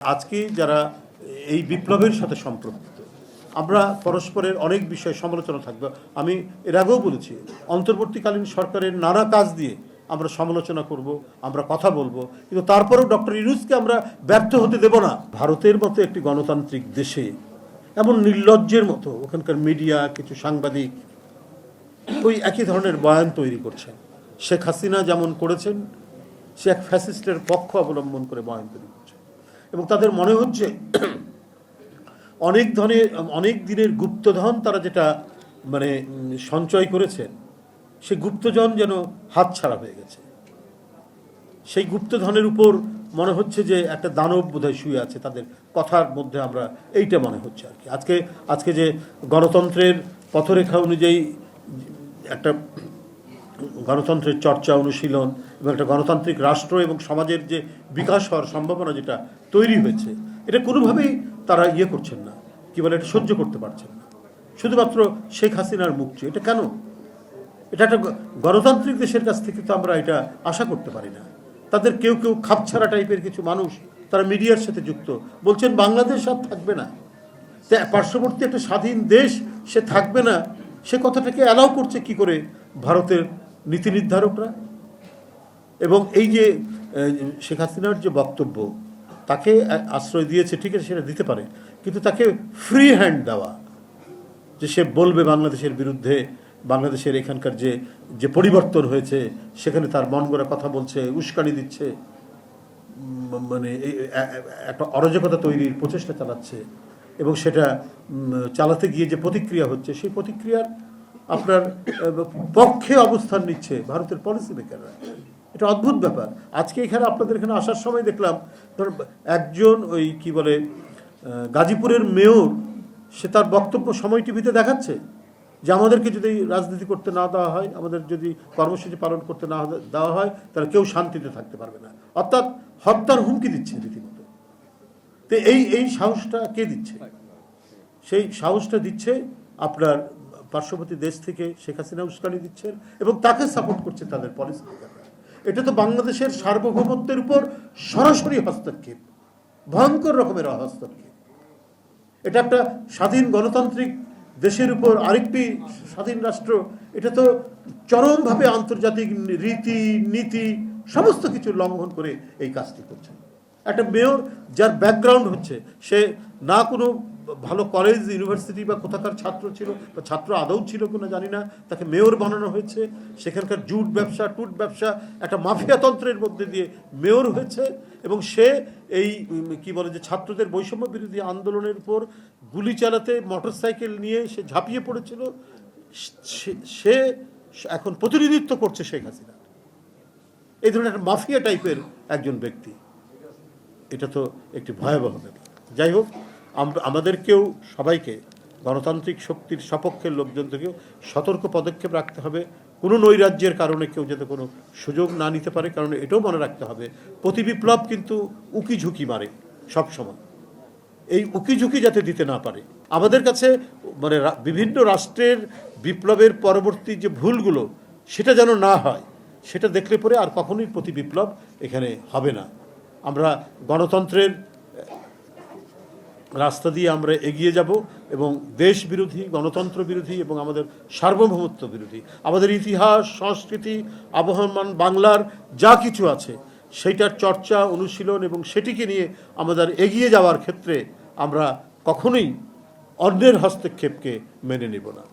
আজকে যারা এই বিপ্লবের সাথে সম্পৃক্ত আমরা পরস্পরের অনেক বিষয়ে সমালোচনা থাকবে। আমি এর আগেও বলেছি, অন্তর্বর্তীকালীন সরকারের নানা কাজ দিয়ে আমরা সমালোচনা করব, আমরা কথা বলবো, কিন্তু তারপরেও ডক্টর ইউনূসকে আমরা ব্যর্থ হতে দেব না। ভারতের মতো একটি গণতান্ত্রিক দেশে এমন নির্লজ্জের মতো ওখানকার মিডিয়া, কিছু সাংবাদিক ওই একই ধরনের বয়ান তৈরি করছেন। শেখ হাসিনা যেমন করেছেন, সে এক ফ্যাসিস্টের পক্ষ অবলম্বন করে বয়ান তৈরি করছে এবং তাদের মনে হচ্ছে অনেক দিনের গুপ্তধন তারা যেটা সঞ্চয় করেছেন, সেই গুপ্তধন যেন হাতছাড়া হয়ে গেছে। সেই গুপ্তধনের উপর মনে হচ্ছে যে একটা দানব বোধহয় শুয়ে আছে তাদের কথার মধ্যে, আমরা এইটা মনে হচ্ছে আর কি। আজকে যে গণতন্ত্রের পথরেখা অনুযায়ী একটা গণতন্ত্রের চর্চা, অনুশীলন এবং একটা গণতান্ত্রিক রাষ্ট্র এবং সমাজের যে বিকাশ হওয়ার সম্ভাবনা যেটা তৈরি হয়েছে, এটা কোনোভাবেই তারা করছেন না, এটা সহ্য করতে পারছেন না। শুধুমাত্র শেখ হাসিনার মুক্তি, এটা কেন? এটা একটা গণতান্ত্রিক দেশের কাছ থেকে তো আমরা এটা আশা করতে পারি না। তাদের কেউ খাপছাড়া টাইপের কিছু মানুষ তারা মিডিয়ার সাথে যুক্ত, বলছেন বাংলাদেশ আর থাকবে না, পার্শ্ববর্তী একটা স্বাধীন দেশ সে থাকবে না। সে কথাটাকে অ্যালাউ করছে কি করে ভারতের নীতি নির্ধারকরা? এবং এই যে শেখ হাসিনার যে বক্তব্য, তাকে আশ্রয় দিয়েছে, ঠিক আছে, সেটা দিতে পারে, কিন্তু তাকে ফ্রি হ্যান্ড দেওয়া, যে সে বলবে বাংলাদেশের বিরুদ্ধে, বাংলাদেশের এখানকার যে পরিবর্তন হয়েছে সেখানে তার মন গড়া কথা বলছে, উস্কানি দিচ্ছে, একটা অরাজকতা তৈরির প্রচেষ্টা চালাচ্ছে, এবং সেটা চালাতে গিয়ে যে প্রতিক্রিয়া হচ্ছে, সেই প্রতিক্রিয়ার আপনার পক্ষে অবস্থান নিচ্ছে ভারতের পলিসি মেকাররা। এটা অদ্ভুত ব্যাপার। আজকে এখানে আপনাদের এখানে আসার সময় দেখলাম একজন গাজীপুরের মেয়র, সে তার বক্তব্য সময় টিভিতে দেখাচ্ছে যে আমাদেরকে যদি রাজনীতি করতে না দেওয়া হয়, আমাদের যদি কর্মসূচি পালন করতে না দেওয়া হয়, তাহলে কেউ শান্তিতে থাকতে পারবে না, অর্থাৎ হত্যার হুমকি দিচ্ছে রীতিমতো। তো এই সাহসটা কে দিচ্ছে? সেই সাহসটা দিচ্ছে আপনার পার্শ্ববর্তী দেশ থেকে শেখ হাসিনা উস্কানি দিচ্ছেন এবং তাকে সাপোর্ট করছে তাদের পলিসি মেকাররা। এটা তো বাংলাদেশের সার্বভৌমত্বের উপর সরাসরি হস্তক্ষেপ, ভয়ঙ্কর রকমের হস্তক্ষেপ। এটা একটা স্বাধীন গণতান্ত্রিক দেশের উপর আরেকটি স্বাধীন রাষ্ট্র, এটা তো চরমভাবে আন্তর্জাতিক রীতি নীতি সমস্ত কিছু লঙ্ঘন করে এই কাজটি করছে। একটা মেয়র যার ব্যাকগ্রাউন্ড হচ্ছে, সে না কোনো ভালো কলেজ, ইউনিভার্সিটি বা কোথাকার ছাত্র ছিল, বা ছাত্র আদৌ ছিল কিনা জানি না, তাকে মেয়র বানানো হয়েছে। সেখানকার জুট ব্যবসা, টুট ব্যবসা, একটা মাফিয়াতন্ত্রের মধ্যে দিয়ে মেয়র হয়েছে, এবং সে এই যে ছাত্রদের বৈষম্য বিরোধী আন্দোলনের উপর গুলি চালাতে মোটরসাইকেল নিয়ে সে ঝাঁপিয়ে পড়েছিল। সে এখন প্রতিনিধিত্ব করছে শেখ হাসিনা, এই ধরনের একটা মাফিয়া টাইপের একজন ব্যক্তি। এটা তো একটি ভয়াবহ ব্যাপার। যাই হোক, আমাদেরকেও সবাইকে, গণতান্ত্রিক শক্তির সপক্ষের লোকজনদেরকেও সতর্ক পদক্ষেপ রাখতে হবে। কোনো নৈরাজ্যের কারণে কেউ যাতে কোনো সুযোগ না নিতে পারে, কারণ এটাও মনে রাখতে হবে প্রতি বিপ্লব কিন্তু উকি ঝুঁকি মারে সবসময়। এই উকি ঝুঁকি যাতে দিতে না পারে। আমাদের কাছে বিভিন্ন রাষ্ট্রের বিপ্লবের পরবর্তী যে ভুলগুলো, সেটা যেন না হয়, সেটা দেখলে পরে আর কখনোই প্রতি বিপ্লব এখানে হবে না। আমরা গণতন্ত্রের রাস্তা দিয়ে আমরা এগিয়ে যাব এবং দেশ বিরোধী, গণতন্ত্র বিরোধী এবং আমাদের সার্বভৌমত্ব বিরোধী, আমাদের ইতিহাস, সংস্কৃতি, আবহমান বাংলার যা কিছু আছে, সেইটার চর্চা, অনুশীলন এবং সেটিকে নিয়ে আমাদের এগিয়ে যাওয়ার ক্ষেত্রে আমরা কখনোই অন্যের হস্তক্ষেপকে মেনে নেব না।